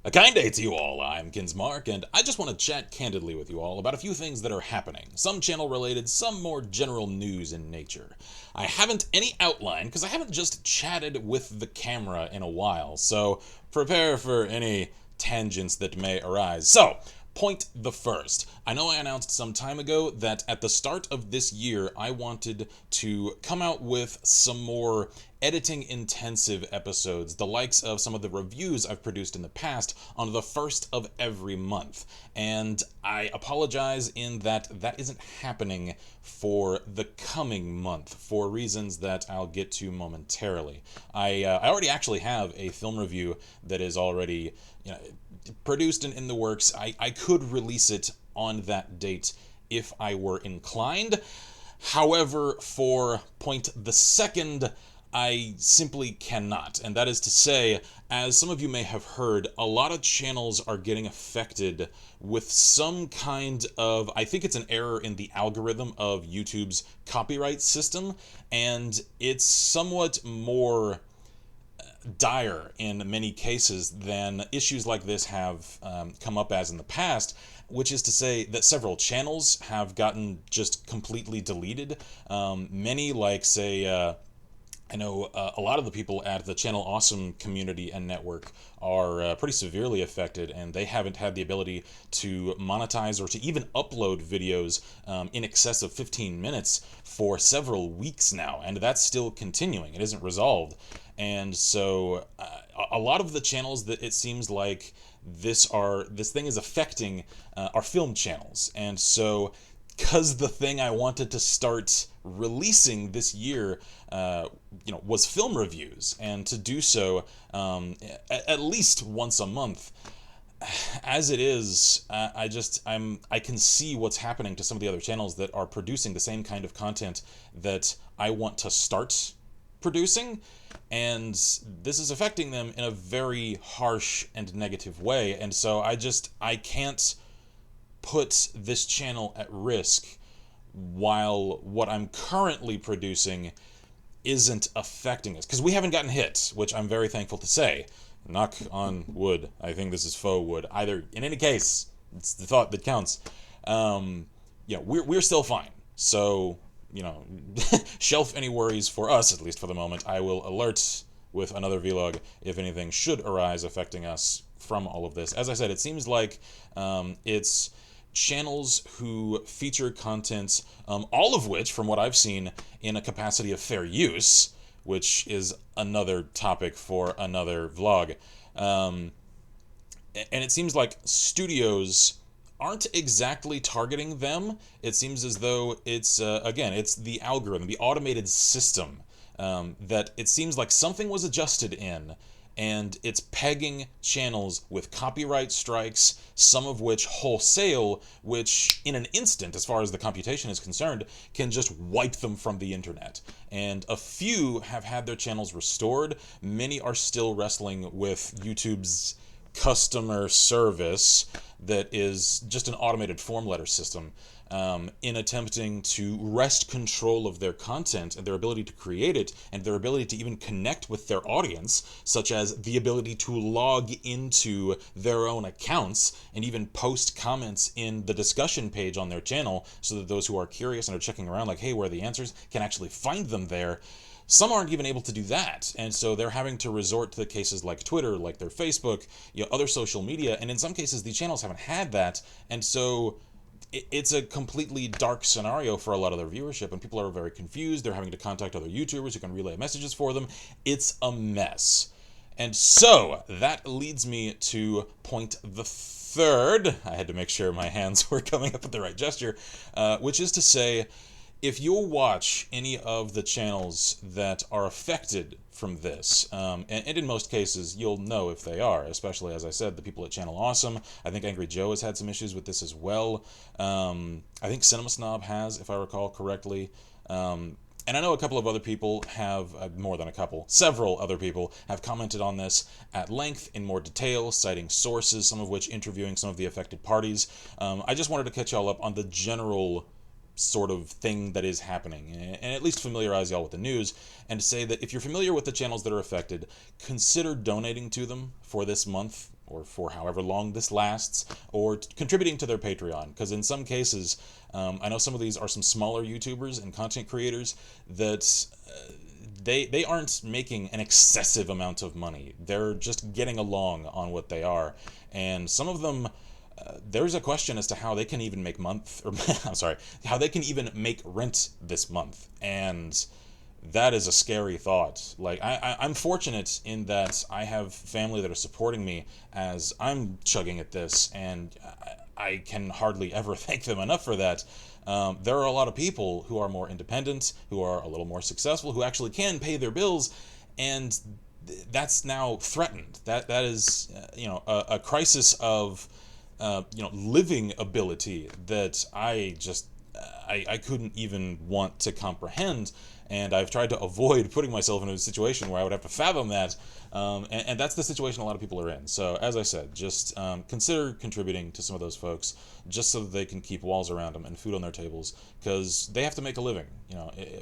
A kind day to you all, I'm Kinsmarck, and I just want to chat candidly with you all about a few things that are happening. Some channel related, some more general news in nature. I haven't any outline because I haven't just chatted with the camera in a while, so prepare for any tangents that may arise. So, point the first. I know I announced some time ago that at the start of this year I wanted to come out with some more editing intensive episodes, the likes of some of the reviews I've produced in the past, on the first of every month. And I apologize in that that isn't happening for the coming month for reasons that I'll get to momentarily. I already actually have a film review that is already, produced and in the works. I could release it on that date if I were inclined. However, for point the second, I simply cannot. And that is to say, as some of you may have heard, a lot of channels are getting affected with some kind of, I think it's an error in the algorithm of YouTube's copyright system, and it's somewhat more dire in many cases than issues like this have come up as in the past, which is to say that several channels have gotten just completely deleted. Many, like, say, I know a lot of the people at the Channel Awesome community and network are pretty severely affected, and they haven't had the ability to monetize or to even upload videos in excess of 15 minutes for several weeks now, and that's still continuing. It isn't resolved. And so a lot of the channels that it seems like this thing is affecting are film channels. And so, because the thing I wanted to start releasing this year, was film reviews, and to do so at least once a month. As it is, I can see what's happening to some of the other channels that are producing the same kind of content that I want to start producing, and this is affecting them in a very harsh and negative way. And so I can't put this channel at risk while what I'm currently producing isn't affecting us, because we haven't gotten hit, which I'm very thankful to say. Knock on wood. I think this is faux wood. Either, in any case, it's the thought that counts. We're still fine. So, shelf any worries for us, at least for the moment. I will alert with another vlog if anything should arise affecting us from all of this. As I said, it seems like it's channels who feature content, all of which, from what I've seen, in a capacity of fair use, which is another topic for another vlog. And it seems like studios aren't exactly targeting them. It seems as though it's, again, it's the algorithm, the automated system, that it seems like something was adjusted in, and it's pegging channels with copyright strikes, some of which wholesale, which in an instant, as far as the computation is concerned, can just wipe them from the internet. And a few have had their channels restored. Many are still wrestling with YouTube's customer service that is just an automated form letter system, in attempting to wrest control of their content and their ability to create it and their ability to even connect with their audience, such as the ability to log into their own accounts and even post comments in the discussion page on their channel so that those who are curious and are checking around like, hey, where are the answers, can actually find them there. Some aren't even able to do that, and so they're having to resort to the cases like Twitter, like their Facebook, other social media, and in some cases the channels haven't had that, and so it's a completely dark scenario for a lot of their viewership, and people are very confused. They're having to contact other YouTubers who can relay messages for them. It's a mess. And so that leads me to point the third. I had to make sure my hands were coming up with the right gesture, which is to say, if you'll watch any of the channels that are affected from this, and in most cases you'll know if they are, especially, as I said, the people at Channel Awesome. I think Angry Joe has had some issues with this as well. I think Cinema Snob has, if I recall correctly. And I know a couple of other people have, more than a couple, several other people have commented on this at length in more detail, citing sources, some of which interviewing some of the affected parties. I just wanted to catch y'all up on the general sort of thing that is happening, and at least familiarize y'all with the news, and say that if you're familiar with the channels that are affected, consider donating to them for this month or for however long this lasts, or contributing to their Patreon. Because in some cases, I know some of these are some smaller YouTubers and content creators that they aren't making an excessive amount of money. They're just getting along on what they are. And some of them, there's a question as to how they can even make how they can even make rent this month. And that is a scary thought. Like, I'm fortunate in that I have family that are supporting me as I'm chugging at this, and I can hardly ever thank them enough for that. There are a lot of people who are more independent, who are a little more successful, who actually can pay their bills, and that's now threatened. That is, a crisis of, living ability that I couldn't even want to comprehend. And I've tried to avoid putting myself in a situation where I would have to fathom that. And that's the situation a lot of people are in. So, as I said, just consider contributing to some of those folks just so that they can keep walls around them and food on their tables, because they have to make a living.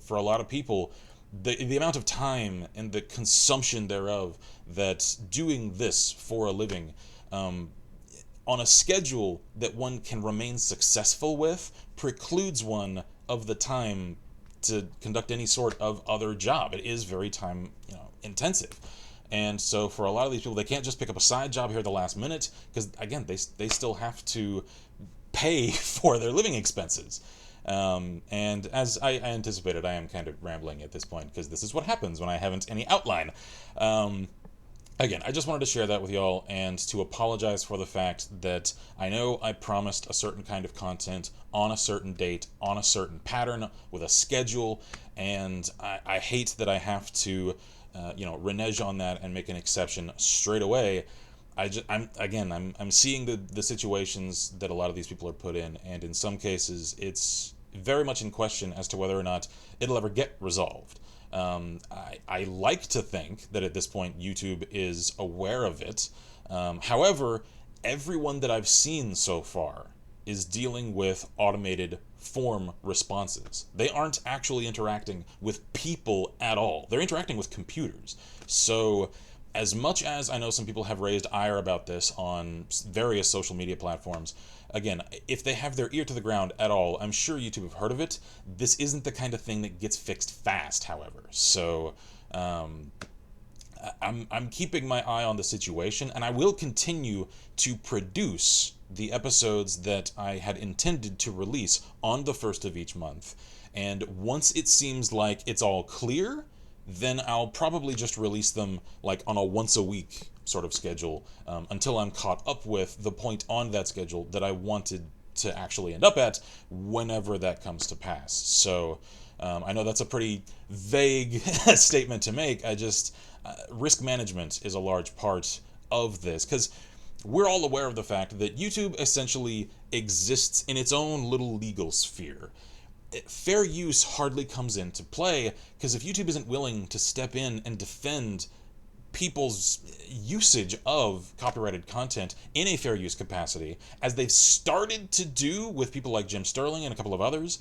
For a lot of people, the amount of time and the consumption thereof that doing this for a living, on a schedule that one can remain successful with, precludes one of the time to conduct any sort of other job. It is very time intensive. And so for a lot of these people, they can't just pick up a side job here at the last minute, because again, they still have to pay for their living expenses. And as I anticipated, I am kind of rambling at this point, because this is what happens when I haven't any outline. Again, I just wanted to share that with y'all, and to apologize for the fact that I know I promised a certain kind of content on a certain date, on a certain pattern, with a schedule, and I hate that I have to, renege on that and make an exception straight away. I'm seeing the situations that a lot of these people are put in, and in some cases, it's very much in question as to whether or not it'll ever get resolved. I like to think that at this point YouTube is aware of it. However, everyone that I've seen so far is dealing with automated form responses. They aren't actually interacting with people at all. They're interacting with computers. So, as much as I know some people have raised ire about this on various social media platforms, again, if they have their ear to the ground at all, I'm sure YouTube have heard of it. This isn't the kind of thing that gets fixed fast, however. So, I'm keeping my eye on the situation, and I will continue to produce the episodes that I had intended to release on the first of each month. And once it seems like it's all clear, then I'll probably just release them like on a once a week sort of schedule, until I'm caught up with the point on that schedule that I wanted to actually end up at whenever that comes to pass. So I know that's a pretty vague statement to make. Risk management is a large part of this, because we're all aware of the fact that YouTube essentially exists in its own little legal sphere. Fair use hardly comes into play, because if YouTube isn't willing to step in and defend people's usage of copyrighted content in a fair use capacity, as they've started to do with people like Jim Sterling and a couple of others,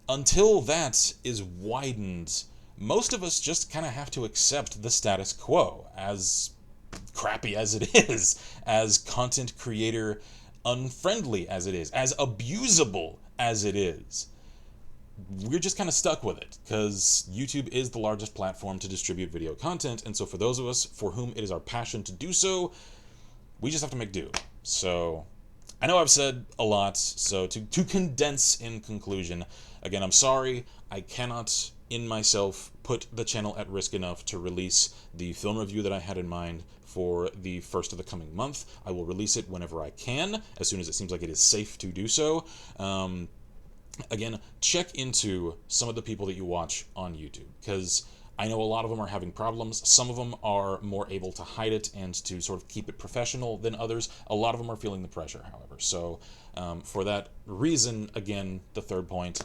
until that is widened, most of us just kind of have to accept the status quo, as crappy as it is, as content creator unfriendly as it is, as abusable as it is. We're just kind of stuck with it, because YouTube is the largest platform to distribute video content, and so for those of us for whom it is our passion to do so, we just have to make do. So, I know I've said a lot, so to condense in conclusion, again, I'm sorry, I cannot in myself put the channel at risk enough to release the film review that I had in mind for the first of the coming month. I will release it whenever I can, as soon as it seems like it is safe to do so. Again, check into some of the people that you watch on YouTube, because I know a lot of them are having problems. Some of them are more able to hide it and to sort of keep it professional than others. A lot of them are feeling the pressure, however. So for that reason, again, the third point,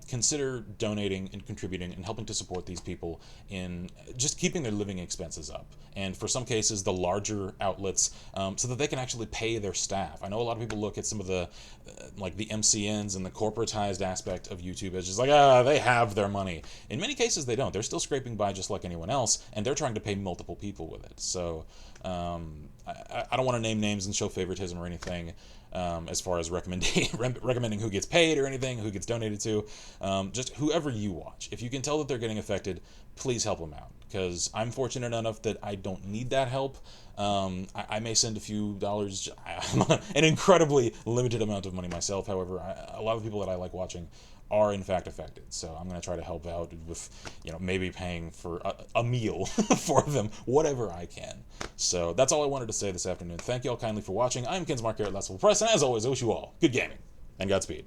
consider donating and contributing and helping to support these people in just keeping their living expenses up. And for some cases, the larger outlets, so that they can actually pay their staff. I know a lot of people look at some of the, like the MCNs and the corporatized aspect of YouTube as just like, they have their money. In many cases, they don't. They're still scraping by just like anyone else, and they're trying to pay multiple people with it. So I don't want to name names and show favoritism or anything, as far as recommending who gets paid or anything, who gets donated to. Just whoever you watch. If you can tell that they're getting affected, please help them out. Because I'm fortunate enough that I don't need that help. I may send a few dollars. I'm an incredibly limited amount of money myself. However, a lot of people that I like watching are in fact affected. So I'm going to try to help out with, maybe paying for a meal for them, whatever I can. So that's all I wanted to say this afternoon. Thank you all kindly for watching. I'm Kinsmarck here at Last Press, and as always, I wish you all good gaming and Godspeed.